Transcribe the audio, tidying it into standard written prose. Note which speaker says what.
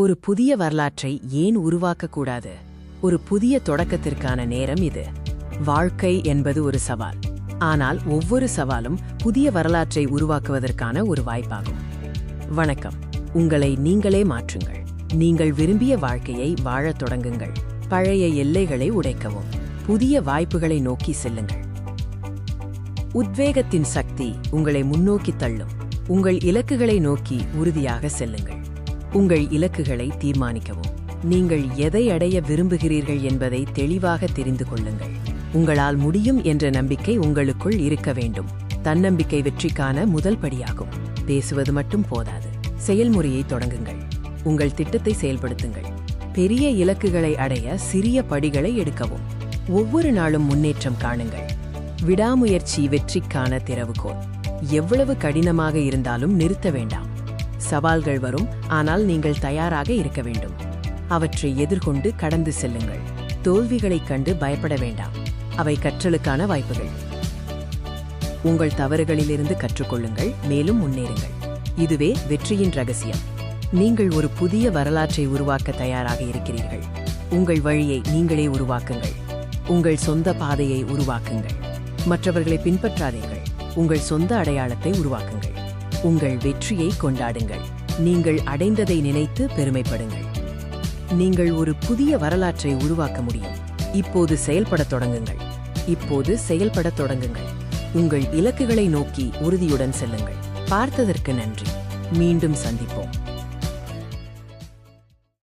Speaker 1: ஒரு புதிய வரலாற்றை ஏன் உருவாக்கக்கூடாது? ஒரு புதிய தொடக்கத்திற்கான நேரம் இது. வாழ்க்கை என்பது ஒரு சவால். ஆனால் ஒவ்வொரு சவாலும் புதிய வரலாற்றை உருவாக்குவதற்கான ஒரு வாய்ப்பாகும். வணக்கம். உங்களை நீங்களே மாற்றுங்கள். நீங்கள் விரும்பிய வாழ்க்கையை வாழத் தொடங்குங்கள். பழைய எல்லைகளை உடைக்கவும். புதிய வாய்ப்புகளை நோக்கி செல்லுங்கள். உத்வேகத்தின் சக்தி உங்களை முன்னோக்கி தள்ளும். உங்கள் இலக்குகளை நோக்கி உறுதியாக செல்லுங்கள். உங்கள் இலக்குகளை தீர்மானிக்கவும். நீங்கள் எதை அடைய விரும்புகிறீர்கள் என்பதை தெளிவாக தெரிந்து கொள்ளுங்கள். உங்களால் முடியும் என்ற நம்பிக்கை உங்களுக்குள் இருக்க வேண்டும். தன்னம்பிக்கை வெற்றிக்கான முதல் படியாகும். பேசுவது மட்டும் போதாது. செயல்முறையை தொடங்குங்கள். உங்கள் திட்டத்தை செயல்படுத்துங்கள். பெரிய இலக்குகளை அடைய சிறிய படிகளை எடுக்கவும். ஒவ்வொரு நாளும் முன்னேற்றம் காணுங்கள். விடாமுயற்சி வெற்றிக்கான திறவுகோல். எவ்வளவு கடினமாக இருந்தாலும் நிறுத்த வேண்டாம். சவால்கள் வரும், ஆனால் நீங்கள் தயாராக இருக்க வேண்டும். அவற்றை எதிர்கொண்டு கடந்து செல்லுங்கள். தோல்விகளைக் கண்டு பயப்பட வேண்டாம். அவை கற்றலுக்கான வாய்ப்புகள். உங்கள் தவறுகளிலிருந்து கற்றுக்கொள்ளுங்கள், மேலும் முன்னேறுங்கள். இதுவே வெற்றியின் ரகசியம். நீங்கள் ஒரு புதிய வரலாற்றை உருவாக்க தயாராக இருக்கிறீர்கள். உங்கள் வழியை நீங்களே உருவாக்குங்கள். உங்கள் சொந்த பாதையை உருவாக்குங்கள். மற்றவர்களை பின்பற்றாதீர்கள். உங்கள் சொந்த அடையாளத்தை உருவாக்குங்கள். உங்கள் வெற்றியை கொண்டாடுங்கள். நீங்கள் அடைந்ததை நினைத்து பெருமைப்படுங்கள். நீங்கள் ஒரு புதிய வரலாற்றை உருவாக்க முடியும். இப்போது செயல்படத் தொடங்குங்கள். இப்போது செயல்படத் தொடங்குங்கள். உங்கள் இலக்குகளை நோக்கி உறுதியுடன் செல்லுங்கள். பார்த்ததற்கு நன்றி. மீண்டும் சந்திப்போம்.